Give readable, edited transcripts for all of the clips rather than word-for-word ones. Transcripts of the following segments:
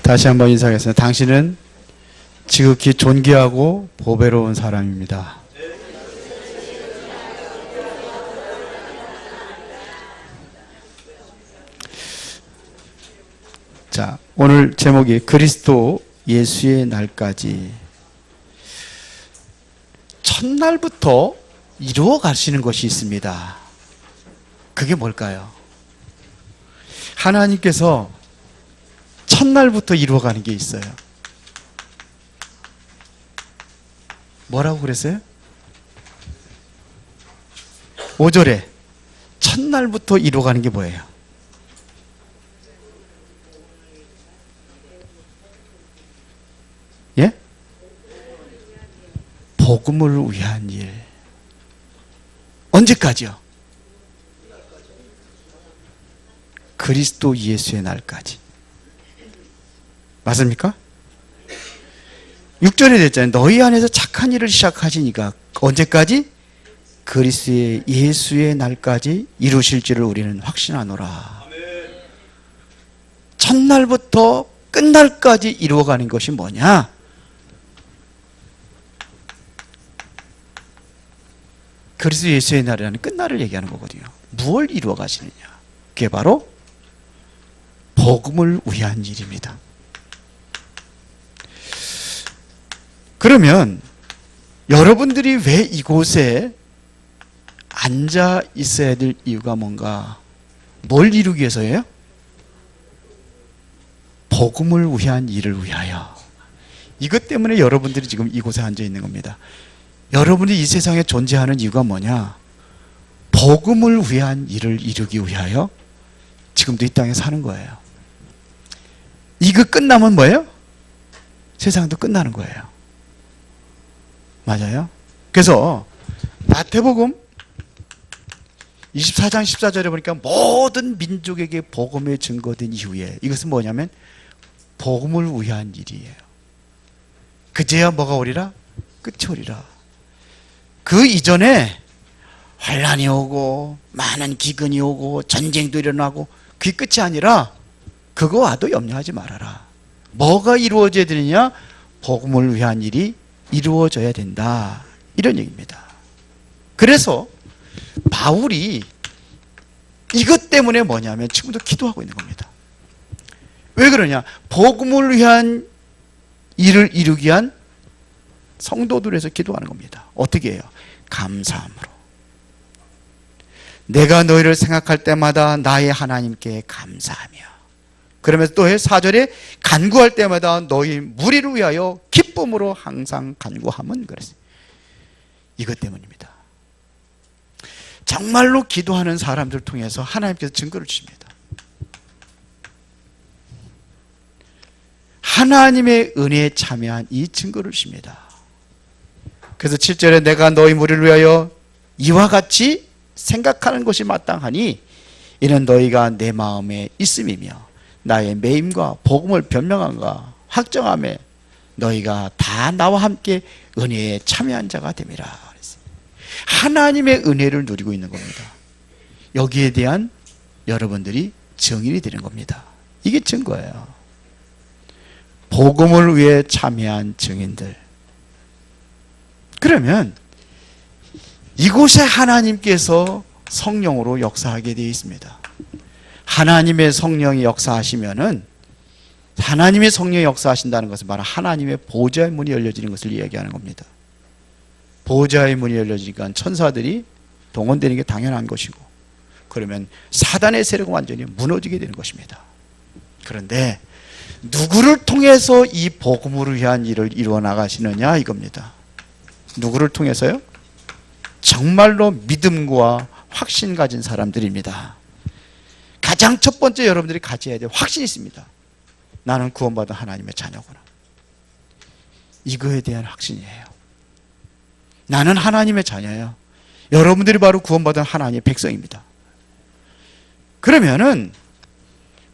다시 한번 인사하겠습니다. 당신은 지극히 존귀하고 보배로운 사람입니다. 자, 오늘 제목이 그리스도 예수의 날까지. 첫날부터 이루어 가시는 것이 있습니다. 그게 뭘까요? 하나님께서 첫날부터 이루어가는 게 있어요. 뭐라고 그랬어요? 5절에 첫날부터 이루어가는 게 뭐예요? 예? 복음을 위한 일. 언제까지요? 그리스도 예수의 날까지. 맞습니까? 6절에 됐잖아요. 너희 안에서 착한 일을 시작하시니까 언제까지? 그리스도의 예수의 날까지 이루실 줄을 우리는 확신하노라. 첫날부터 끝날까지 이루어가는 것이 뭐냐? 그리스도 예수의 날이라는 끝날을 얘기하는 거거든요. 무엇을 이루어 가시느냐? 그게 바로 복음을 위한 일입니다. 그러면 여러분들이 왜 이곳에 앉아 있어야 될 이유가 뭔가? 뭘 이루기 위해서예요? 복음을 위한 일을 위하여. 이것 때문에 여러분들이 지금 이곳에 앉아 있는 겁니다. 여러분이 이 세상에 존재하는 이유가 뭐냐? 복음을 위한 일을 이루기 위하여 지금도 이 땅에 사는 거예요. 이거 끝나면 뭐예요? 세상도 끝나는 거예요. 맞아요? 그래서 마태복음 24장 14절에 보니까 모든 민족에게 복음에 증거된 이후에 이것은 뭐냐면 복음을 위한 일이에요. 그제야 뭐가 오리라? 끝이 오리라. 그 이전에 환란이 오고 많은 기근이 오고 전쟁도 일어나고 그게 끝이 아니라 그거 와도 염려하지 말아라. 뭐가 이루어져야 되느냐? 복음을 위한 일이 이루어져야 된다. 이런 얘기입니다. 그래서 바울이 이것 때문에 뭐냐면 지금도 기도하고 있는 겁니다. 왜 그러냐? 복음을 위한 일을 이루기 위한 성도들을 위해서 기도하는 겁니다. 어떻게 해요? 감사함으로. 내가 너희를 생각할 때마다 나의 하나님께 감사하며. 그러면서 또 4절에 간구할 때마다 너희 무리를 위하여 기쁨으로 항상 간구함은 그랬어요. 이것 때문입니다. 정말로 기도하는 사람들을 통해서 하나님께서 증거를 주십니다. 하나님의 은혜에 참여한 이 증거를 주십니다. 그래서 7절에 내가 너희 무리를 위하여 이와 같이 생각하는 것이 마땅하니 이는 너희가 내 마음에 있음이며 나의 매임과 복음을 변명함과 확정함에 너희가 다 나와 함께 은혜에 참여한 자가 됨이라. 하나님의 은혜를 누리고 있는 겁니다. 여기에 대한 여러분들이 증인이 되는 겁니다. 이게 증거예요. 복음을 위해 참여한 증인들. 그러면 이곳에 하나님께서 성령으로 역사하게 되어 있습니다. 하나님의 성령이 역사하시면은 하나님의 성령이 역사하신다는 것은 바로 하나님의 보좌의 문이 열려지는 것을 이야기하는 겁니다. 보좌의 문이 열려지니까 천사들이 동원되는 게 당연한 것이고 그러면 사단의 세력은 완전히 무너지게 되는 것입니다. 그런데 누구를 통해서 이 복음을 위한 일을 이루어 나가시느냐 이겁니다. 누구를 통해서요? 정말로 믿음과 확신 가진 사람들입니다. 가장 첫 번째 여러분들이 가져야 될 확신이 있습니다. 나는 구원받은 하나님의 자녀구나. 이거에 대한 확신이에요. 나는 하나님의 자녀예요. 여러분들이 바로 구원받은 하나님의 백성입니다. 그러면은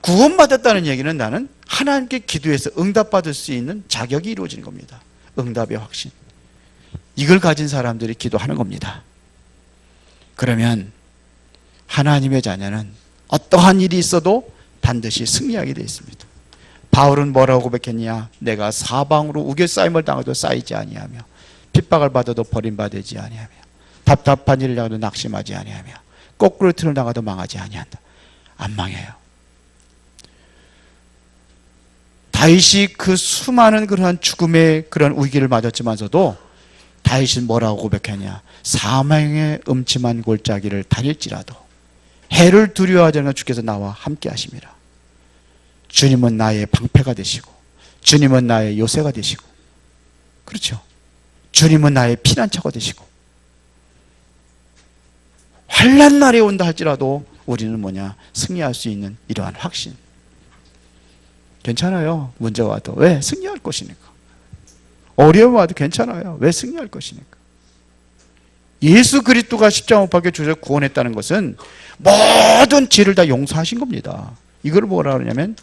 구원받았다는 얘기는 나는 하나님께 기도해서 응답받을 수 있는 자격이 이루어지는 겁니다. 응답의 확신. 이걸 가진 사람들이 기도하는 겁니다. 그러면 하나님의 자녀는 어떠한 일이 있어도 반드시 승리하게 되어 있습니다. 바울은 뭐라고 고백했냐? 내가 사방으로 우겨싸임을 당해도 쌓이지 아니하며 핍박을 받아도 버림받지 아니하며 답답한 일을 당해도 낙심하지 아니하며 거꾸로 틀을 당해도 망하지 아니한다. 안 망해요. 다윗이 그 수많은 그러한 죽음의 그런 위기를 맞았지만서도 다윗은 뭐라고 고백했냐? 사망의 음침한 골짜기를 다닐지라도 해를 두려워하지 않는 주께서 나와 함께 하심이라. 주님은 나의 방패가 되시고 주님은 나의 요새가 되시고, 그렇죠? 주님은 나의 피난처가 되시고, 환난 날이 온다 할지라도 우리는 뭐냐? 승리할 수 있는 이러한 확신. 괜찮아요. 문제가 와도. 왜? 승리할 것이니까. 어려움 와도 괜찮아요. 왜? 승리할 것이니까. 예수 그리스도가 십자가 못 박혀 주셔서 구원했다는 것은 모든 죄를 다 용서하신 겁니다. 이걸 뭐라 그러냐면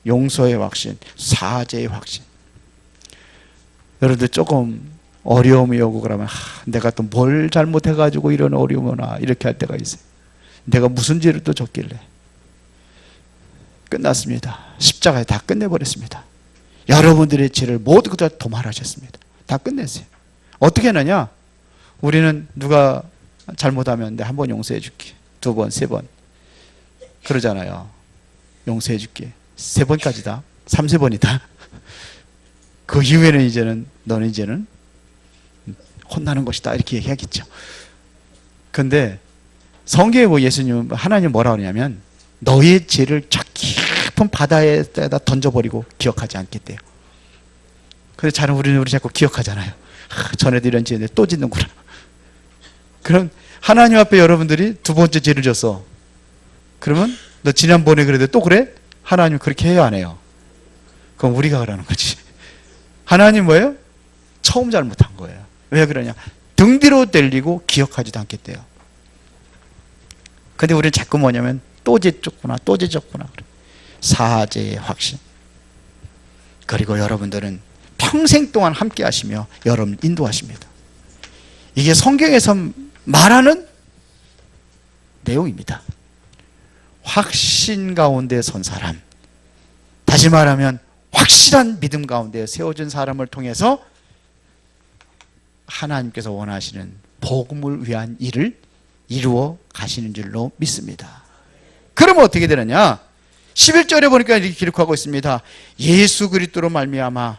용서의 확신, 사죄의 확신. 여러분들 조금 어려움이 오고 그러면 내가 또 뭘 잘못해가지고 이런 어려움이 오나 이렇게 할 때가 있어요. 내가 무슨 죄를 또 졌길래. 끝났습니다. 십자가에 다 끝내버렸습니다. 여러분들의 죄를 모두 다 도말하셨습니다. 다 끝냈어요. 어떻게 하느냐? 우리는 누가 잘못하면 내가 한 번 용서해 줄게, 두 번, 세 번 그러잖아요. 용서해 줄게. 세 번까지다. 3세번이다. 그 이후에는 이제는 너는 이제는 혼나는 것이다 이렇게 얘기하겠죠. 근데 성경에 뭐 예수님, 하나님 뭐라 그러냐면 너의 죄를 저 깊은 바다에다 던져버리고 기억하지 않겠대요. 근데 잘은 우리 자꾸 기억하잖아요. 전에도 이런 죄인데 또 짓는구나. 그럼 하나님 앞에 여러분들이 두 번째 죄를 졌어. 그러면 너 지난번에 그래도 또 그래? 하나님 그렇게 해요, 안 해요? 그럼 우리가 그러는 거지. 하나님 뭐예요? 처음 잘못한 거예요. 왜 그러냐? 등 뒤로 들리고 기억하지도 않겠대요. 근데 우리는 자꾸 뭐냐면 또 죄졌구나, 또 죄졌구나. 사죄의 확신. 그리고 여러분들은 평생 동안 함께 하시며 여러분 인도하십니다. 이게 성경에서 말하는 내용입니다. 확신 가운데 선 사람, 다시 말하면 확실한 믿음 가운데 세워진 사람을 통해서 하나님께서 원하시는 복음을 위한 일을 이루어 가시는 줄로 믿습니다. 그러면 어떻게 되느냐? 11절에 보니까 이렇게 기록하고 있습니다. 예수 그리스도로 말미암아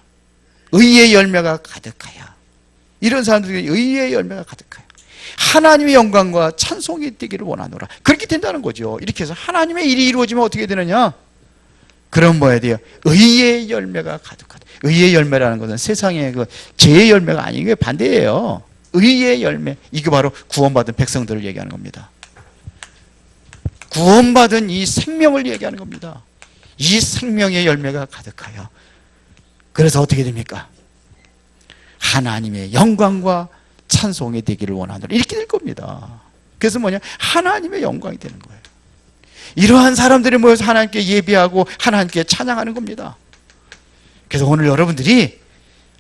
의의 열매가 가득하여. 이런 사람들이 의의 열매가 가득하여 하나님의 영광과 찬송이 되기를 원하노라. 그렇게 된다는 거죠. 이렇게 해서 하나님의 일이 이루어지면 어떻게 되느냐? 그럼 뭐 해야 돼요? 의의 열매가 가득하다. 의의 열매라는 것은 세상의 그 죄의 열매가 아닌 게 반대예요. 의의 열매. 이게 바로 구원받은 백성들을 얘기하는 겁니다. 구원받은 이 생명을 얘기하는 겁니다. 이 생명의 열매가 가득하여. 그래서 어떻게 됩니까? 하나님의 영광과 찬송이 되기를 원하노라. 이렇게 될 겁니다. 그래서 뭐냐? 하나님의 영광이 되는 거예요. 이러한 사람들이 모여서 하나님께 예배하고 하나님께 찬양하는 겁니다. 그래서 오늘 여러분들이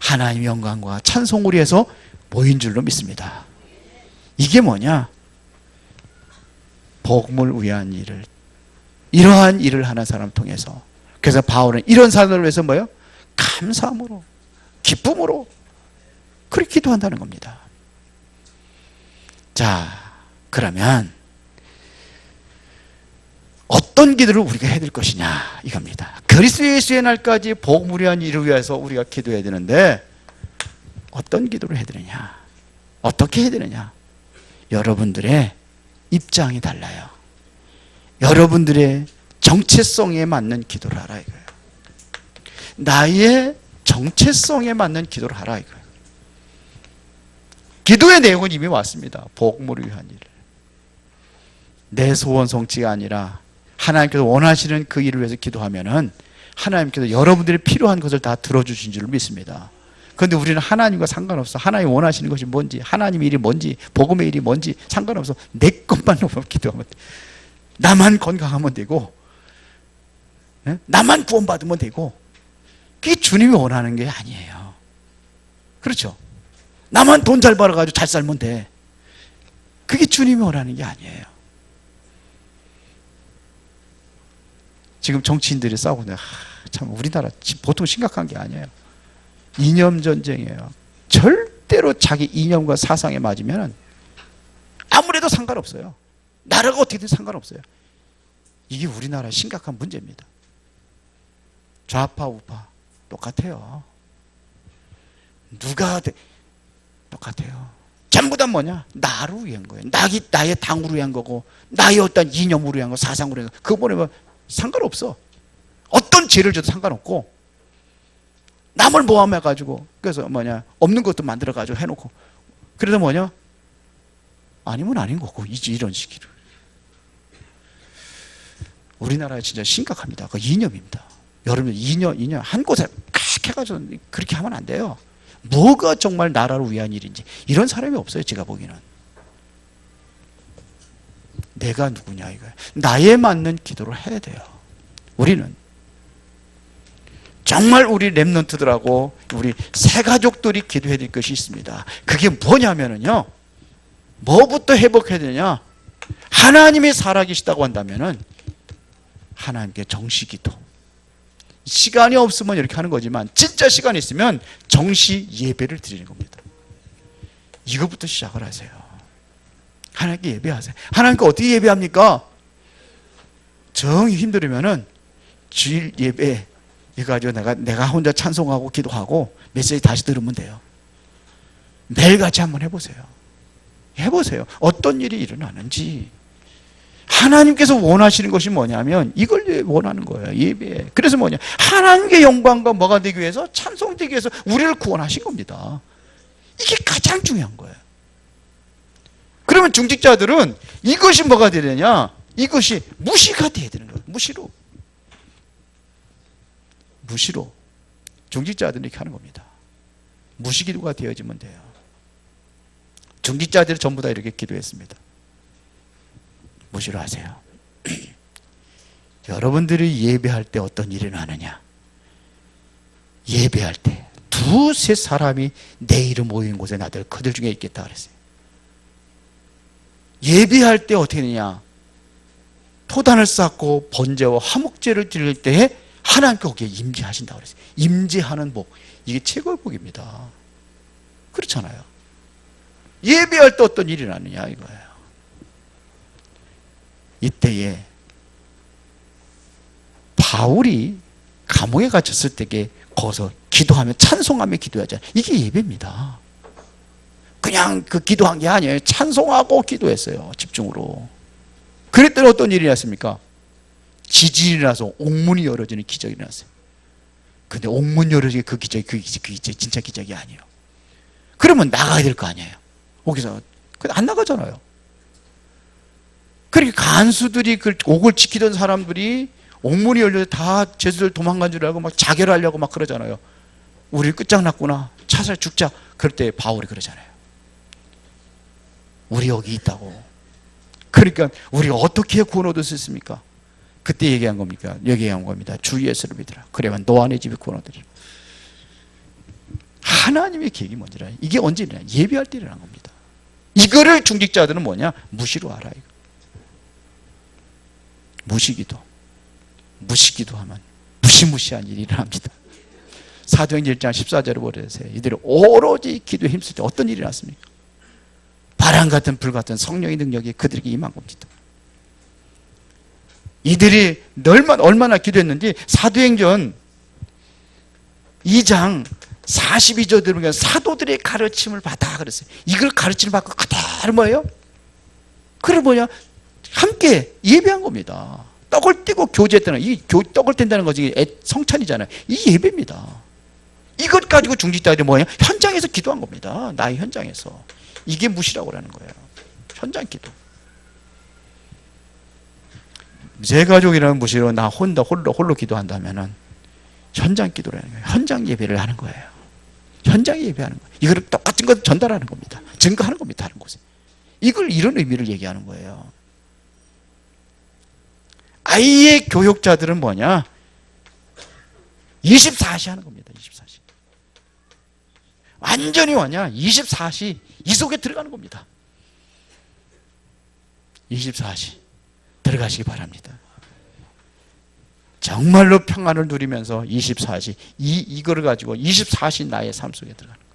하나님의 영광과 찬송을 위해서 모인 줄로 믿습니다. 이게 뭐냐? 복음을 위한 일을, 이러한 일을 하는 사람을 통해서. 그래서 바울은 이런 사람들을 위해서 뭐예요? 감사함으로, 기쁨으로 그렇게 기도한다는 겁니다. 자, 그러면 어떤 기도를 우리가 해야 될 것이냐 이겁니다. 그리스도 예수의 날까지 복음을 위한 일을 위해서 우리가 기도해야 되는데 어떤 기도를 해야 되느냐? 어떻게 해야 되느냐? 여러분들의 입장이 달라요. 여러분들의 정체성에 맞는 기도를 하라 이거예요. 나의 정체성에 맞는 기도를 하라 이거예요. 기도의 내용은 이미 왔습니다. 복음을 위한 일. 내 소원 성취가 아니라 하나님께서 원하시는 그 일을 위해서 기도하면은 하나님께서 여러분들이 필요한 것을 다 들어주신 줄 믿습니다. 그런데 우리는 하나님과 상관없어. 하나님 원하시는 것이 뭔지, 하나님의 일이 뭔지, 복음의 일이 뭔지 상관없어. 내 것만 놓고 기도하면 돼. 나만 건강하면 되고, 나만 구원받으면 되고, 그게 주님이 원하는 게 아니에요. 그렇죠? 나만 돈 잘 벌어가지고 잘 살면 돼. 그게 주님이 원하는 게 아니에요. 지금 정치인들이 싸우고 있는데 참 우리나라 보통 심각한 게 아니에요. 이념 전쟁이에요. 절대로 자기 이념과 사상에 맞으면 아무래도 상관없어요. 나라가 어떻게든 상관없어요. 이게 우리나라의 심각한 문제입니다. 좌파 우파 똑같아요. 누가 똑같아요. 전부 다 뭐냐? 나를 위한 거예요. 나의 당으로 위한 거고, 나의 어떤 이념으로 위한 거, 사상으로 위한 거. 그거 보내면 상관없어. 어떤 죄를 져도 상관없고, 남을 모함해가지고, 그래서 뭐냐? 없는 것도 만들어가지고 해놓고, 그래도 뭐냐? 아니면 아닌 거고, 이런 식으로. 우리나라에 진짜 심각합니다. 그 이념입니다. 여러분, 이념, 한 곳에 칵 해가지고 그렇게 하면 안 돼요. 뭐가 정말 나라를 위한 일인지 이런 사람이 없어요. 제가 보기에는. 내가 누구냐 이거예요. 나에 맞는 기도를 해야 돼요. 우리는 정말 우리 렘넌트들하고 우리 새가족들이 기도해야 될 것이 있습니다. 그게 뭐냐면요, 뭐부터 회복해야 되냐? 하나님이 살아계시다고 한다면은 하나님께 정시기도. 시간이 없으면 이렇게 하는 거지만 진짜 시간이 있으면 정시 예배를 드리는 겁니다. 이것부터 시작을 하세요. 하나님께 예배하세요. 하나님께 어떻게 예배합니까? 정이 힘들으면은 주일 예배 이거 가지고 내가 혼자 찬송하고 기도하고 메시지 다시 들으면 돼요. 매일같이 한번 해보세요. 해보세요. 어떤 일이 일어나는지. 하나님께서 원하시는 것이 뭐냐면 이걸 원하는 거예요. 예배. 그래서 뭐냐? 하나님께 영광과 뭐가 되기 위해서, 찬송되기 위해서 우리를 구원하신 겁니다. 이게 가장 중요한 거예요. 그러면 중직자들은 이것이 뭐가 되느냐? 이것이 무시가 돼야 되는 거예요. 무시로 중직자들은 이렇게 하는 겁니다. 무시기도가 되어지면 돼요. 중직자들이 전부 다 이렇게 기도했습니다. 무시로 하세요. 여러분들이 예배할 때 어떤 일이 나느냐? 예배할 때 두세 사람이 내 이름 모인 곳에 나들 그들 중에 있겠다 그랬어요. 예배할 때 어떻게 되냐? 토단을 쌓고 번제와 화목제를 드릴 때에 하나님께 거기에 임재하신다고 그랬어요. 임재하는 복, 이게 최고의 복입니다. 그렇잖아요. 예배할 때 어떤 일이 나느냐 이거예요. 이때에 바울이 감옥에 갇혔을 때에 거기서 기도하며 찬송하며 기도하잖아요. 이게 예배입니다. 그냥 그 기도한 게 아니에요. 찬송하고 기도했어요. 집중으로. 그랬더니 어떤 일이 났습니까? 지진이 나서 옥문이 열어지는 기적이 났어요. 근데 옥문 열어지는 그 기적이 진짜 기적이 아니에요. 그러면 나가야 될 거 아니에요. 거기서 안 나가잖아요. 그렇게 간수들이 그 옥을 지키던 사람들이 옥문이 열려서 다 제수들 도망간 줄 알고 막 자결하려고 막 그러잖아요. 우리 끝장났구나. 차살 죽자. 그럴 때 바울이 그러잖아요. 우리 여기 있다고. 그러니까 우리가 어떻게 구원 얻을 수 있습니까? 그때 얘기한 겁니까? 얘기한 겁니다. 주 예수를 믿으라. 그래야만 너와 내 집이 구원 얻으리라. 하나님의 계획이 뭔지라. 이게 언제 일어나요? 예배할 때 일어난 겁니다. 이거를 중직자들은 뭐냐? 무시로 알아. 이거. 무시기도 하면 무시무시한 일이 일어납니다. 사도행전 1장 14절을 보세요. 이들이 오로지 기도에 힘쓸 때 어떤 일이 났습니까? 바람 같은 불 같은 성령의 능력이 그들에게 임한 겁니다. 이들이 얼마나 기도했는지 사도행전 2장 42절 들으면 사도들의 가르침을 받아 그랬어요. 이걸 가르침을 받고 그대로 뭐예요? 그래 뭐냐? 함께 예배한 겁니다. 떡을 떼고 교제했다는, 이 떡을 뗀다는 것이 성찬이잖아요. 이 예배입니다. 이것 가지고 중직자들이 뭐냐? 현장에서 기도한 겁니다. 나의 현장에서. 이게 무시라고 하는 거예요. 현장 기도. 제 가족이라는 무시로 나 홀로 기도한다면은 현장 기도라는 거예요. 현장 예배를 하는 거예요. 현장 예배하는 거예요. 이걸 똑같은 걸 전달하는 겁니다. 증거하는 겁니다. 다른 곳에. 이런 의미를 얘기하는 거예요. 아이의 교육자들은 뭐냐? 24시 하는 겁니다. 24시. 완전히 뭐냐? 24시 이 속에 들어가는 겁니다. 24시 들어가시기 바랍니다. 정말로 평안을 누리면서 24시 이거를 가지고 24시 나의 삶 속에 들어가는 거예요.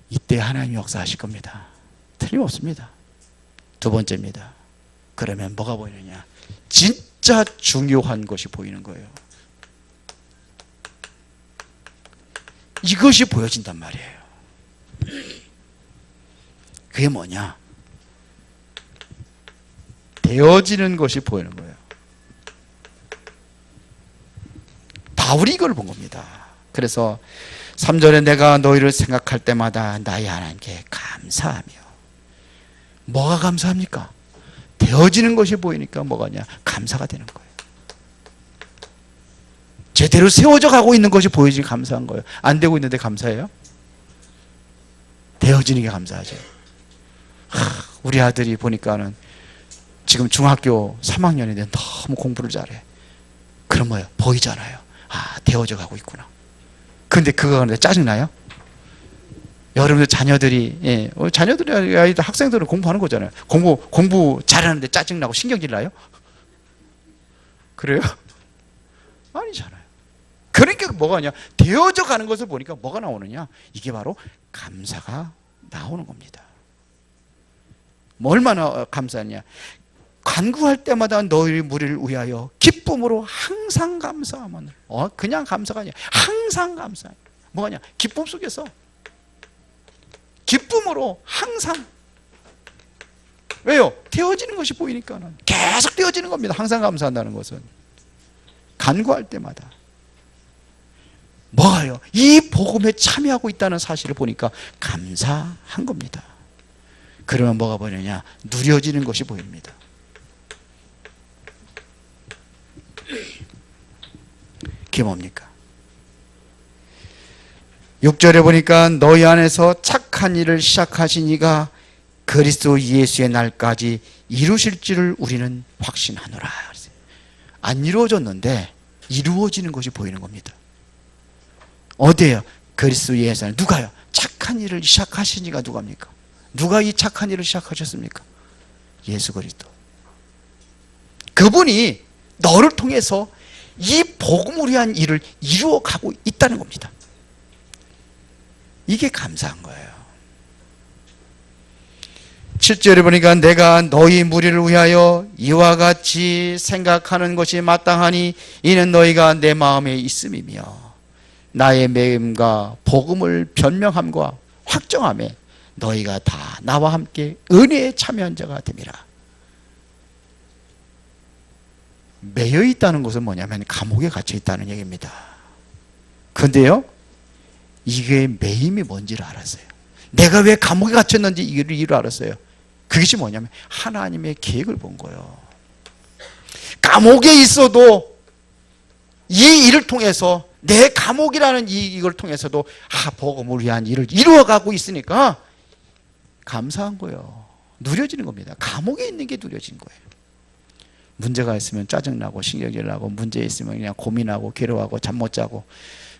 이때 하나님이 역사하실 겁니다. 틀림없습니다. 두 번째입니다. 그러면 뭐가 보이느냐? 진짜 중요한 것이 보이는 거예요. 이것이 보여진단 말이에요. 그게 뭐냐? 되어지는 것이 보이는 거예요. 바울이 이걸 본 겁니다. 그래서 3절에 내가 너희를 생각할 때마다 나의 하나님께 감사하며. 뭐가 감사합니까? 되어지는 것이 보이니까 뭐가냐? 감사가 되는 거예요. 제대로 세워져 가고 있는 것이 보여지니 감사한 거예요. 안 되고 있는데 감사해요? 되어지는 게 감사하죠. 우리 아들이 보니까는 지금 중학교 3학년인데 너무 공부를 잘해. 그럼 뭐예요? 보이잖아요. 아, 되어져 가고 있구나. 근데 그거 하는데 짜증나요? 여러분들 자녀들이, 자녀들이 아이들 학생들은 공부하는 거잖아요. 공부 잘하는데 짜증나고 신경질 나요? 그래요? 아니잖아요. 그러니까 뭐가 냐 되어져 가는 것을 보니까 뭐가 나오느냐? 이게 바로 감사가 나오는 겁니다. 뭐 얼마나 감사하냐? 간구할 때마다 너희 무리를 위하여 기쁨으로 항상 감사하면, 그냥 감사가 아니야. 항상 감사. 뭐냐? 기쁨 속에서 기쁨으로 항상. 왜요? 되어지는 것이 보이니까는 계속 되어지는 겁니다. 항상 감사한다는 것은 간구할 때마다. 뭐가요? 이 복음에 참여하고 있다는 사실을 보니까 감사한 겁니다. 그러면 뭐가 보이느냐? 누려지는 것이 보입니다. 그게 뭡니까? 6절에 보니까 너희 안에서 착한 일을 시작하신 이가 그리스도 예수의 날까지 이루실 줄을 우리는 확신하노라. 안 이루어졌는데 이루어지는 것이 보이는 겁니다. 어디에요? 그리스도 예수 날. 누가요? 착한 일을 시작하신 이가 누가입니까? 누가 이 착한 일을 시작하셨습니까? 예수 그리스도. 그분이 너를 통해서 이 복음을 위한 일을 이루어가고 있다는 겁니다. 이게 감사한 거예요. 7절에 보니까 내가 너희 무리를 위하여 이와 같이 생각하는 것이 마땅하니 이는 너희가 내 마음에 있음이며 나의 매임과 복음을 변명함과 확정함에 너희가 다 나와 함께 은혜에 참여한 자가 됨이라. 매여 있다는 것은 뭐냐면 감옥에 갇혀 있다는 얘기입니다. 그런데요, 이게 매임이 뭔지를 알았어요. 내가 왜 감옥에 갇혔는지 이유를 알았어요. 그것이 뭐냐면 하나님의 계획을 본 거예요. 감옥에 있어도 이 일을 통해서 내 감옥이라는 이걸 통해서도 복음을 위한 일을 이루어가고 있으니까 감사한 거예요. 누려지는 겁니다. 감옥에 있는 게 누려진 거예요. 문제가 있으면 짜증나고 신경질 나고, 문제 있으면 그냥 고민하고 괴로워하고 잠 못 자고,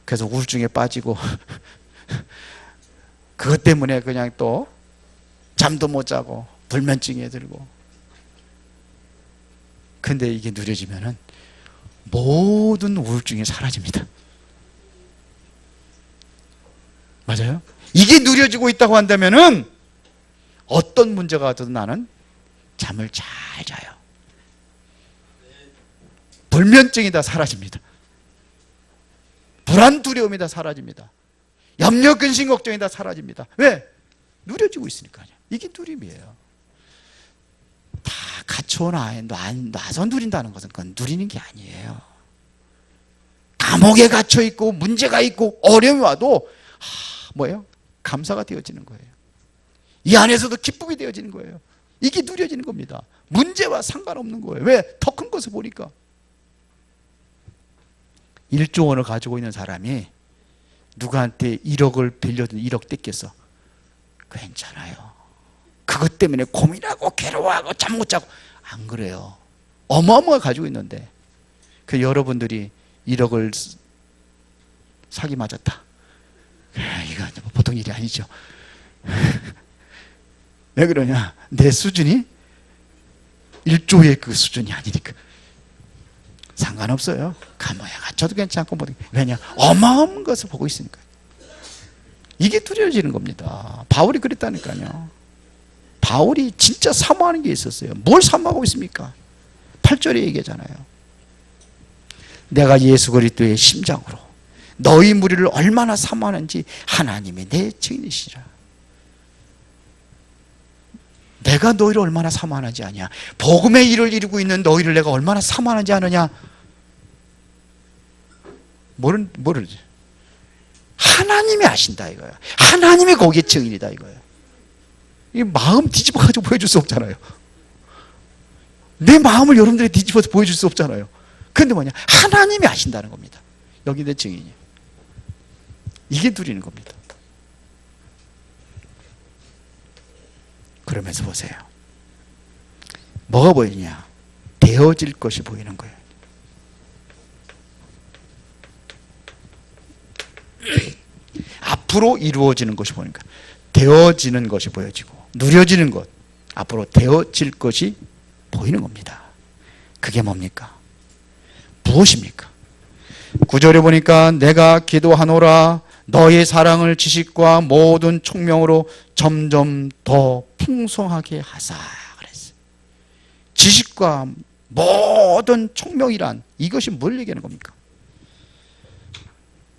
그래서 우울증에 빠지고 그것 때문에 그냥 또 잠도 못 자고 불면증에 들고. 근데 이게 누려지면은 모든 우울증이 사라집니다. 맞아요? 이게 누려지고 있다고 한다면은 어떤 문제가 와도 나는 잠을 잘 자요. 불면증이 다 사라집니다. 불안, 두려움이 다 사라집니다. 염려, 근심, 걱정이 다 사라집니다. 왜? 누려지고 있으니까요. 이게 누림이에요. 다 갖춰놔 놔서 누린다는 것은 그건 누리는 게 아니에요. 감옥에 갇혀 있고 문제가 있고 어려움이 와도 뭐예요? 감사가 되어지는 거예요. 이 안에서도 기쁨이 되어지는 거예요. 이게 누려지는 겁니다. 문제와 상관없는 거예요. 왜? 더 큰 것을 보니까. 1조 원을 가지고 있는 사람이 누구한테 1억을 빌려준 1억 뜯겼어. 괜찮아요. 그것 때문에 고민하고 괴로워하고 잠 못 자고. 안 그래요. 어마어마하게 가지고 있는데 그 여러분들이 1억을 사기 맞았다. 이거 보통 일이 아니죠. 왜 그러냐? 내 수준이 1조의 그 수준이 아니니까. 상관없어요. 가만히 갇혀도 괜찮고 뭐든. 왜냐? 어마어마한 것을 보고 있으니까. 이게 두려워지는 겁니다. 바울이 그랬다니까요. 바울이 진짜 사모하는 게 있었어요. 뭘 사모하고 있습니까? 8절에 얘기하잖아요. 내가 예수 그리스도의 심장으로 너희 무리를 얼마나 사모하는지 하나님이 내 증인이시라. 내가 너희를 얼마나 사모하는지 아냐. 복음의 일을 이루고 있는 너희를 내가 얼마나 사모하는지 아느냐. 뭐를 하나님이 아신다 이거야. 하나님이 거기에 증인이다 이거야. 이 마음 뒤집어가지고 보여줄 수 없잖아요. 내 마음을 여러분들이 뒤집어서 보여줄 수 없잖아요. 그런데 뭐냐? 하나님이 아신다는 겁니다. 여기 내 증인이. 이게 누리는 겁니다. 그러면서 보세요. 뭐가 보이냐? 되어질 것이 보이는 거예요. 앞으로 이루어지는 것이 보이니까 되어지는 것이 보여지고 누려지는 것, 앞으로 되어질 것이 보이는 겁니다. 그게 뭡니까? 무엇입니까? 9절에 보니까 내가 기도하노라 너의 사랑을 지식과 모든 총명으로 점점 더 풍성하게 하사 그랬어요. 지식과 모든 총명이란 이것이 뭘 얘기하는 겁니까?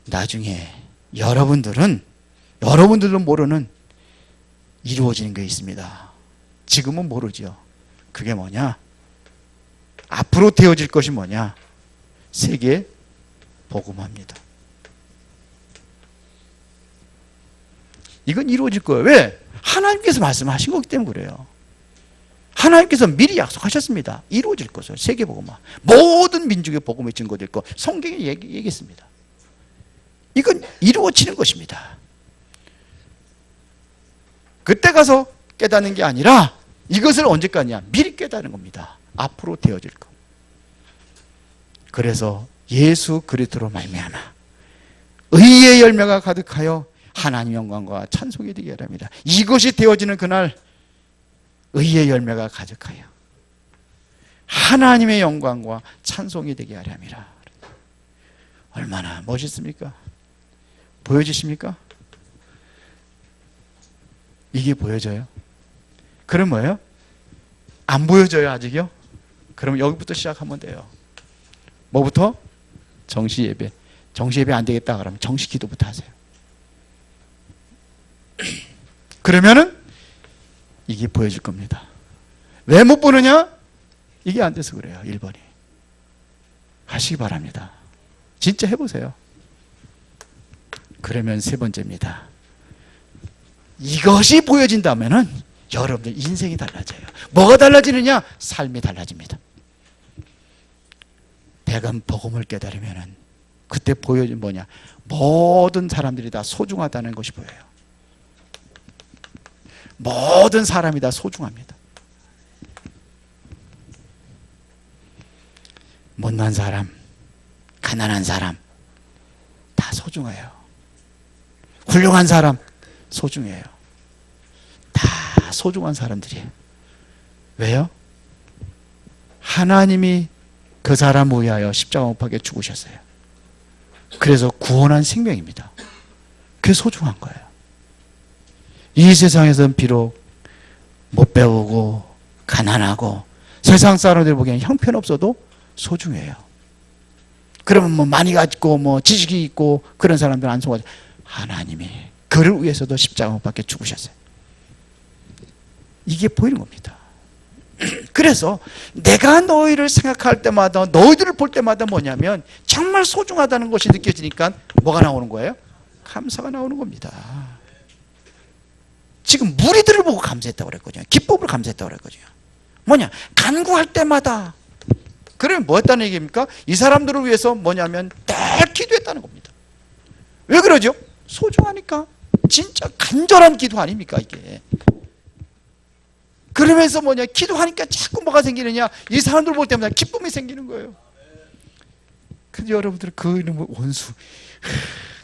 나중에 여러분들은 모르는 이루어지는 게 있습니다. 지금은 모르죠. 그게 뭐냐? 앞으로 되어질 것이 뭐냐? 세계 복음화입니다. 이건 이루어질 거예요. 왜? 하나님께서 말씀하신 거기 때문에 그래요. 하나님께서 미리 약속하셨습니다. 이루어질 것을 세계 복음화. 모든 민족의 복음이 증거될 것. 성경에 얘기했습니다. 이건 이루어지는 것입니다. 그때 가서 깨닫는 게 아니라 이것을 언제까지냐? 미리 깨닫는 겁니다. 앞으로 되어질 것. 그래서 예수 그리스도로 말미암아 의의 열매가 가득하여 하나님 영광과 찬송이 되게 하랍니다. 이것이 되어지는 그날 의의 열매가 가득하여 하나님의 영광과 찬송이 되게 하랍니다. 얼마나 멋있습니까? 보여지십니까? 이게 보여져요? 그럼 뭐예요? 안 보여져요 아직요? 그럼 여기부터 시작하면 돼요. 뭐부터? 정시 예배. 정시 예배 안 되겠다 그러면 정시 기도부터 하세요. 그러면은 이게 보여질 겁니다. 왜 못 보느냐? 이게 안 돼서 그래요. 1번이. 하시기 바랍니다. 진짜 해보세요. 그러면 세 번째입니다. 이것이 보여진다면은 여러분들 인생이 달라져요. 뭐가 달라지느냐? 삶이 달라집니다. 백은 복음을 깨달으면은 그때 보여진 뭐냐? 모든 사람들이 다 소중하다는 것이 보여요. 모든 사람이 다 소중합니다. 못난 사람, 가난한 사람 다 소중해요. 훌륭한 사람 소중해요. 다 소중한 사람들이에요. 왜요? 하나님이 그 사람을 위하여 십자가 못 박혀 죽으셨어요. 그래서 구원한 생명입니다. 그게 소중한 거예요. 이 세상에서는 비록 못 배우고 가난하고 세상 사람들 보기에는 형편없어도 소중해요. 그러면 뭐 많이 가지고 뭐 지식이 있고 그런 사람들은 안 소중하죠. 하나님이 그를 위해서도 십자가 못 박혀 죽으셨어요. 이게 보이는 겁니다. 그래서 내가 너희를 생각할 때마다 너희들을 볼 때마다 뭐냐면 정말 소중하다는 것이 느껴지니까 뭐가 나오는 거예요? 감사가 나오는 겁니다. 지금 무리들을 보고 감사했다고 그랬거든요. 기쁨을 감사했다고 그랬거든요. 뭐냐? 간구할 때마다. 그러면 뭐 했다는 얘기입니까? 이 사람들을 위해서 뭐냐면 늘 기도했다는 겁니다. 왜 그러죠? 소중하니까. 진짜 간절한 기도 아닙니까 이게. 그러면서 뭐냐? 기도하니까 자꾸 뭐가 생기느냐? 이 사람들 볼 때마다 기쁨이 생기는 거예요. 근데 여러분들 그 이름은 원수.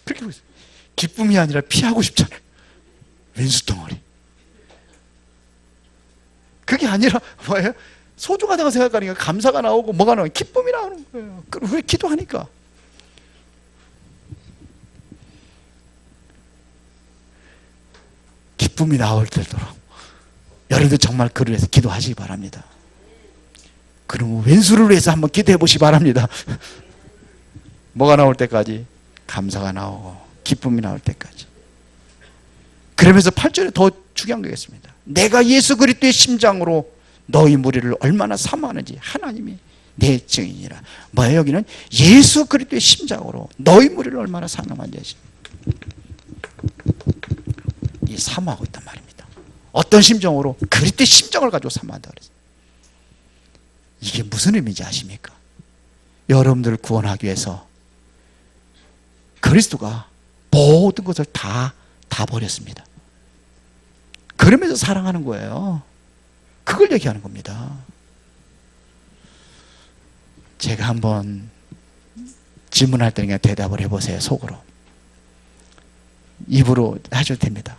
그렇게 보세요. 기쁨이 아니라 피하고 싶잖아요. 왼수 덩어리. 그게 아니라 뭐예요? 소중하다고 생각하니까 감사가 나오고 뭐가 나오고 기쁨이 나오는 거예요. 왜 기도하니까. 기쁨이 나올 때도록 여러분들 정말 그를 위해서 기도하시기 바랍니다. 그러면 왼수를 위해서 한번 기도해 보시기 바랍니다. 뭐가 나올 때까지? 감사가 나오고 기쁨이 나올 때까지. 그러면서 8절에 더 중요한 거겠습니다. 내가 예수 그리스도의 심장으로 너희 무리를 얼마나 사모하는지 하나님이 내 증인이라. 뭐예요? 여기는 예수 그리스도의 심장으로 너희 무리를 얼마나 사랑하는지 이 사모하고 있단 말입니다. 어떤 심정으로? 그리스도의 심정을 가지고 사모한다 그랬어요. 이게 무슨 의미인지 아십니까? 여러분들을 구원하기 위해서 그리스도가 모든 것을 다 버렸습니다. 그러면서 사랑하는 거예요. 그걸 얘기하는 겁니다. 제가 한번 질문할 때 그냥 대답을 해보세요. 속으로. 입으로 하셔도 됩니다.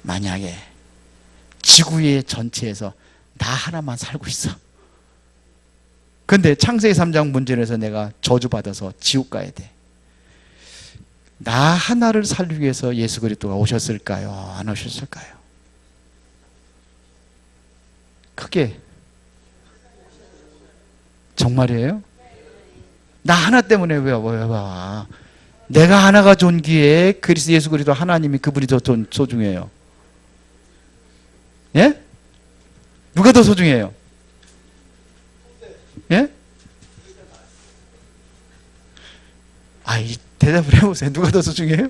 만약에 지구의 전체에서 나 하나만 살고 있어. 근데 창세기 3장 문제에서 내가 저주받아서 지옥 가야 돼. 나 하나를 살리기 위해서 예수 그리스도가 오셨을까요? 안 오셨을까요? 크게. 정말이에요? 나 하나 때문에 왜 와? 내가 하나가 존귀해. 그리스도 예수 그리스도 하나님이 그분이 더 소중해요. 예? 누가 더 소중해요? 예? 이 대답을 해보세요. 누가 더 소중해요?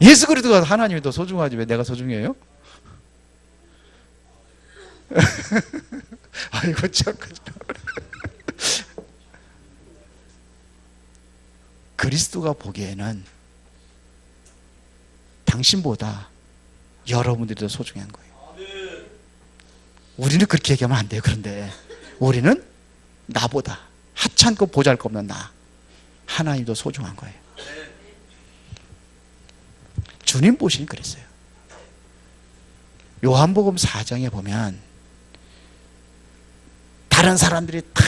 예수 그리스도가 하나님이 더 소중하지 왜 내가 소중해요? 아이고 참. 그리스도가 보기에는 당신보다 여러분들이 더 소중한 거예요. 우리는 그렇게 얘기하면 안 돼요. 그런데 우리는 나보다 하찮고 보잘것없는 나 하나님이 더 소중한 거예요. 주님 보시니 그랬어요. 요한복음 4장에 보면 다른 사람들이 다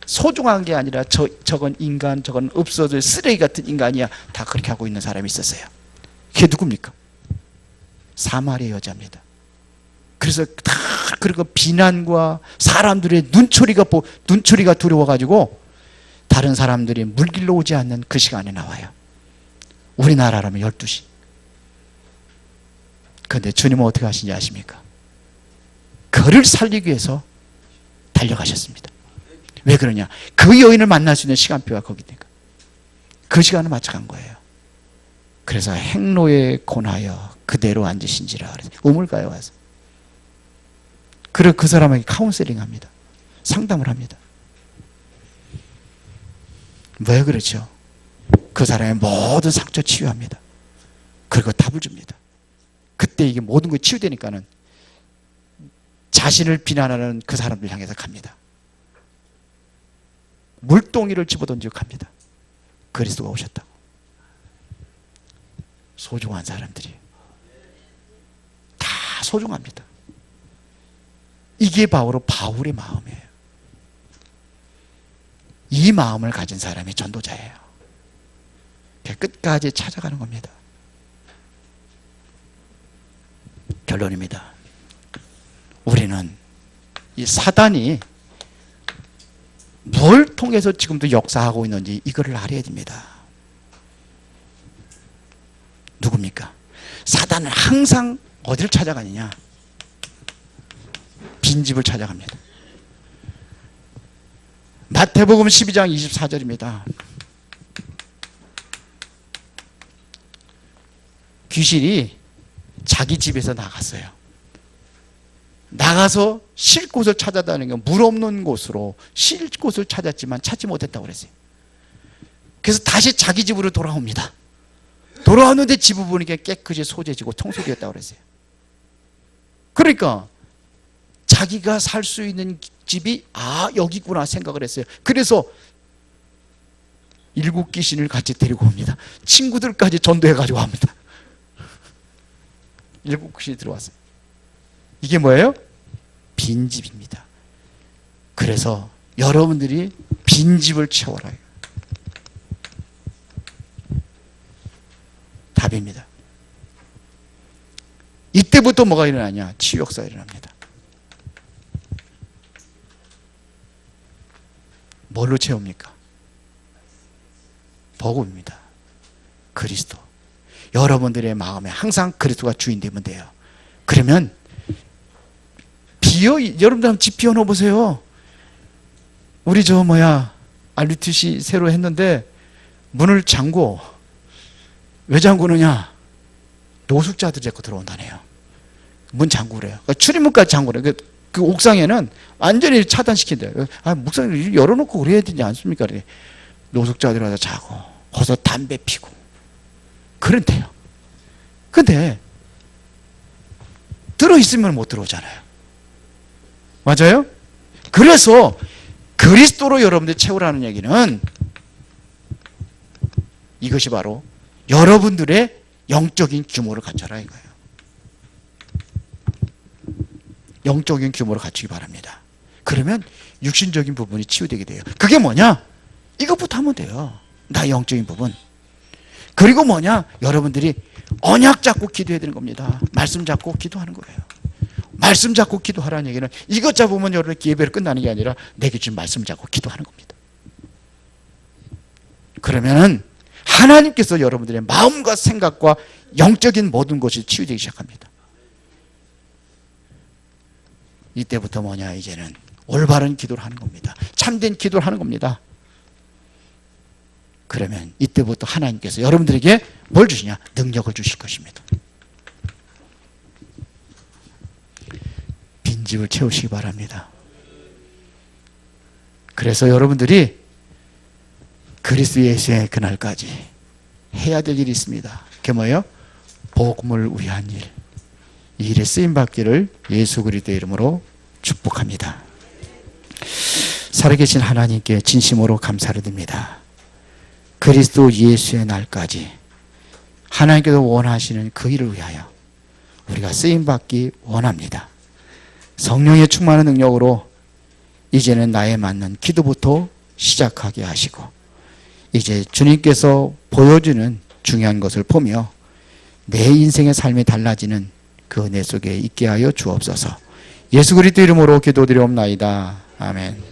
소중한 게 아니라 저건 인간, 저건 없어질 쓰레기 같은 인간이야. 다 그렇게 하고 있는 사람이 있었어요. 그게 누굽니까? 사마리아 여자입니다. 그래서 다 그리고 비난과 사람들의 눈초리가 두려워가지고 다른 사람들이 물길로 오지 않는 그 시간에 나와요. 우리나라라면 12시. 그런데 주님은 어떻게 하시는지 아십니까? 그를 살리기 위해서 달려가셨습니다. 왜 그러냐? 그 여인을 만날 수 있는 시간표가 거기니까. 그 시간을 맞춰간 거예요. 그래서 행로에 권하여 그대로 앉으신지라 그래서 우물가에 와서 그리고 그 사람에게 카운셀링 합니다. 상담을 합니다. 왜 그렇죠? 그 사람의 모든 상처 치유합니다. 그리고 답을 줍니다. 그때 이게 모든 게 치유되니까는 자신을 비난하는 그 사람들 향해서 갑니다. 물동이를 집어던지고 갑니다. 그리스도가 오셨다고. 소중한 사람들이 다 소중합니다. 이게 바로 바울의 마음이에요. 이 마음을 가진 사람이 전도자예요. 끝까지 찾아가는 겁니다. 결론입니다. 우리는 이 사단이 뭘 통해서 지금도 역사하고 있는지 이거를 알아야 됩니다. 누굽니까? 사단은 항상 어디를 찾아가느냐? 빈집을 찾아갑니다. 마태복음 12장 24절입니다. 귀신이 자기 집에서 나갔어요. 나가서 쉴 곳을 찾아다니는 게 물 없는 곳으로 쉴 곳을 찾았지만 찾지 못했다고 그랬어요. 그래서 다시 자기 집으로 돌아옵니다. 돌아왔는데 집을 보니까 깨끗이 소재지고 청소되었다고 그랬어요. 그러니까 자기가 살 수 있는 집이 여기구나 생각을 했어요. 그래서 7 귀신을 같이 데리고 옵니다. 친구들까지 전도해가지고 합니다. 7 귀신이 들어왔어요. 이게 뭐예요? 빈집입니다. 그래서 여러분들이 빈집을 채워라. 답입니다. 이때부터 뭐가 일어나냐? 치유 역사가 일어납니다. 뭘로 채웁니까? 복음입니다. 그리스도. 여러분들의 마음에 항상 그리스도가 주인 되면 돼요. 그러면 여러분들 한번 집 비워놓아 보세요. 우리 RUTC 새로 했는데 문을 잠고. 왜 잠그느냐? 노숙자들 자꾸 들어온다네요. 문 잠그래요. 그러니까 출입문까지 잠그래요. 그 옥상에는 완전히 차단시킨대요. 목사님 열어놓고 그래야 되지 않습니까? 노숙자들 와서 자고, 거기서 담배 피고. 그런데요. 근데 들어있으면 못 들어오잖아요. 맞아요? 그래서 그리스도로 여러분들 채우라는 얘기는 이것이 바로 여러분들의 영적인 규모를 갖춰라 이거예요. 영적인 규모를 갖추기 바랍니다. 그러면 육신적인 부분이 치유되게 돼요. 그게 뭐냐? 이것부터 하면 돼요. 나의 영적인 부분. 그리고 뭐냐? 여러분들이 언약 잡고 기도해야 되는 겁니다. 말씀 잡고 기도하는 거예요. 말씀 잡고 기도하라는 얘기는 이것 잡으면 여러분의 예배를 끝나는 게 아니라 내게 지금 말씀 잡고 기도하는 겁니다. 그러면은 하나님께서 여러분들의 마음과 생각과 영적인 모든 것이 치유되기 시작합니다. 이때부터 뭐냐? 이제는 올바른 기도를 하는 겁니다. 참된 기도를 하는 겁니다. 그러면 이때부터 하나님께서 여러분들에게 뭘 주시냐? 능력을 주실 것입니다. 빈집을 채우시기 바랍니다. 그래서 여러분들이 그리스도 예수의 그날까지 해야 될 일이 있습니다. 그게 뭐예요? 복음을 위한 일. 이 일에 쓰임받기를 예수 그리스도의 이름으로 축복합니다. 살아계신 하나님께 진심으로 감사를 드립니다. 그리스도 예수의 날까지 하나님께서 원하시는 그 일을 위하여 우리가 쓰임받기 원합니다. 성령의 충만한 능력으로 이제는 나에 맞는 기도부터 시작하게 하시고 이제 주님께서 보여주는 중요한 것을 보며 내 인생의 삶이 달라지는 그 은혜 속에 있게 하여 주옵소서. 예수 그리스도 이름으로 기도드리옵나이다. 아멘.